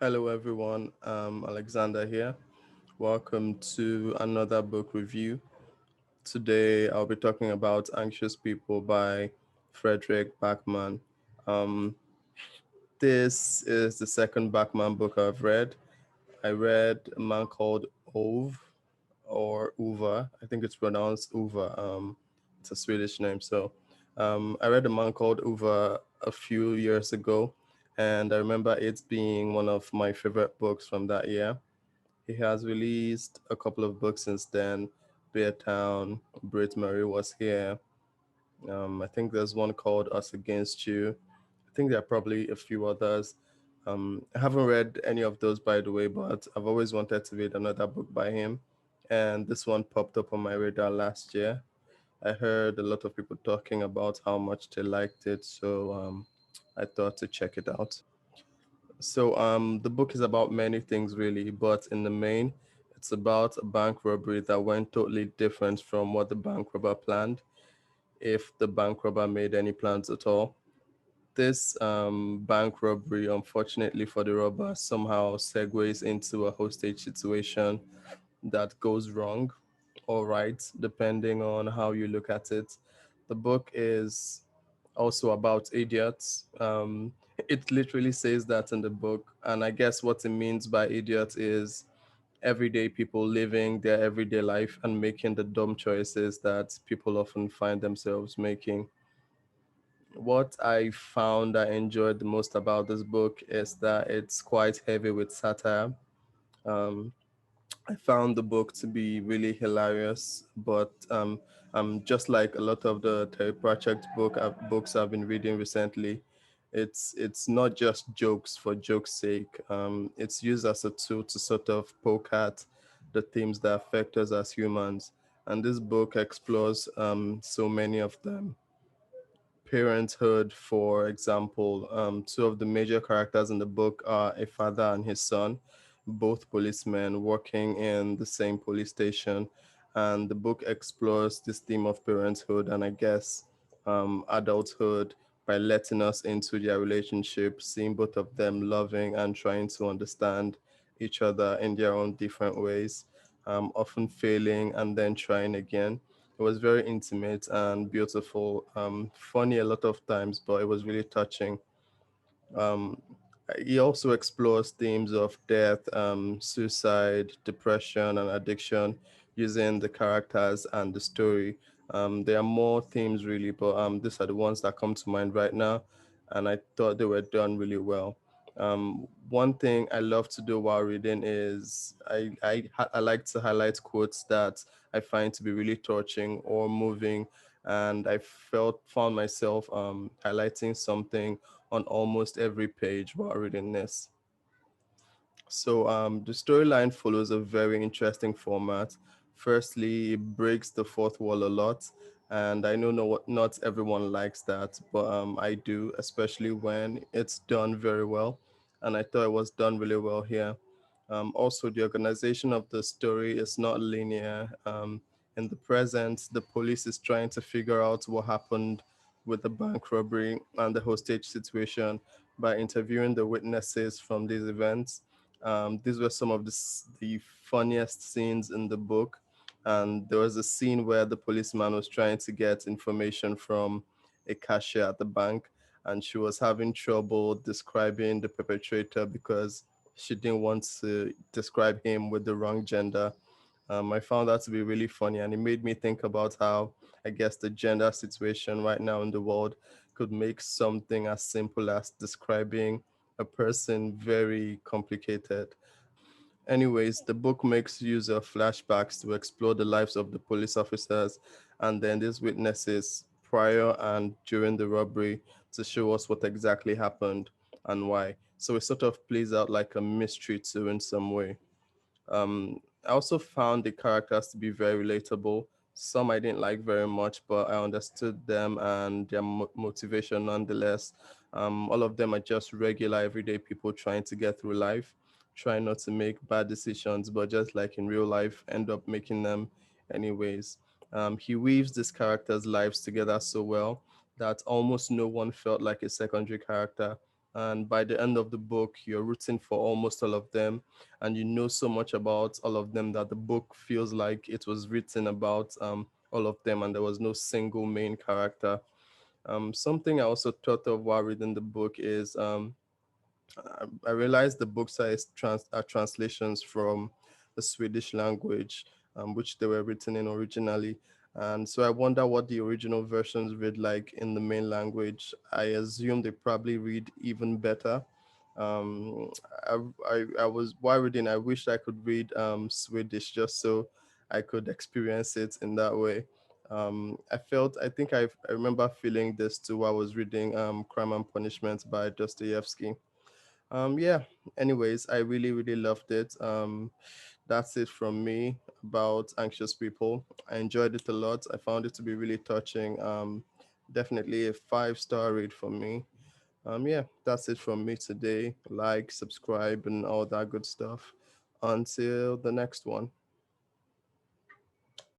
Hello, everyone. Alexander here. Welcome to another book review. Today, I'll be talking about Anxious People by Fredrik Backman. Um, this is the second Backman book I've read. I read a man called Ove or Uva. I think it's pronounced Uva. It's a Swedish name. I read a man called Uva a few years ago, and I remember it being one of my favorite books from that year. He has released a couple of books since then. Bear Town, Brit Marie was here. I think there's one called Us Against You. I think there are probably a few others. I haven't read any of those, by the way, but I've always wanted to read another book by him. And this one popped up on my radar last year. I heard a lot of people talking about how much they liked it, so I thought to check it out. The book is about many things, really, but in the main, it's about a bank robbery that went totally different from what the bank robber planned, if the bank robber made any plans at all. This bank robbery, unfortunately for the robber, somehow segues into a hostage situation that goes wrong or right, depending on how you look at it. The book is also about idiots. It literally says that in the book, and I guess what it means by idiot is everyday people living their everyday life and making the dumb choices that people often find themselves making. What I found I enjoyed the most about this book is that it's quite heavy with satire. Um, I found the book to be really hilarious, but just like a lot of the Terry Pratchett books I've been reading recently, it's not just jokes for jokes' sake. It's used as a tool to sort of poke at the themes that affect us as humans, and this book explores so many of them. Parenthood, for example. Two of the major characters in the book are a father and his son, both policemen working in the same police station. And the book explores this theme of parenthood and I guess adulthood by letting us into their relationship, seeing both of them loving and trying to understand each other in their own different ways, often failing and then trying again. It was very intimate and beautiful, funny a lot of times, but it was really touching. Um, he also explores themes of death, suicide, depression, and addiction using the characters and the story. There are more themes, really, but these are the ones that come to mind right now, and I thought they were done really well. One thing I love to do while reading is I like to highlight quotes that I find to be really touching or moving, and I found myself highlighting something on almost every page while reading this. The storyline follows a very interesting format. Firstly, it breaks the fourth wall a lot, and I know not everyone likes that, but I do, especially when it's done very well. And I thought it was done really well here. Also, the organization of the story is not linear. In the present, the police is trying to figure out what happened with the bank robbery and the hostage situation by interviewing the witnesses from these events. These were some of the funniest scenes in the book. And there was a scene where the policeman was trying to get information from a cashier at the bank, and she was having trouble describing the perpetrator because she didn't want to describe him with the wrong gender. I found that to be really funny, and it made me think about how I guess the gender situation right now in the world could make something as simple as describing a person very complicated. Anyways, the book makes use of flashbacks to explore the lives of the police officers and then these witnesses prior and during the robbery to show us what exactly happened and why. So it sort of plays out like a mystery too in some way. I also found the characters to be very relatable. Some I didn't like very much, but I understood them and their motivation nonetheless. All of them are just regular, everyday people trying to get through life, trying not to make bad decisions, but just like in real life, end up making them anyways. He weaves these characters' lives together so well that almost no one felt like a secondary character. and by the end of the book you're rooting for almost all of them, and you know so much about all of them that the book feels like it was written about all of them, and there was no single main character. Something I also thought of while reading the book is I realized the books are translations from the Swedish language, which they were written in originally. And so I wonder what the original versions read like in the main language. I assume they probably read even better. Um, I was while reading, I wished I could read Swedish just so I could experience it in that way. I think I remember feeling this too while I was reading Crime and Punishment by Dostoevsky. Yeah, anyways, I really, really loved it. That's it from me about Anxious People. I enjoyed it a lot. I found it to be really touching. Definitely a 5-star read for me. Yeah, that's it from me today. Like, subscribe, and all that good stuff. Until the next one.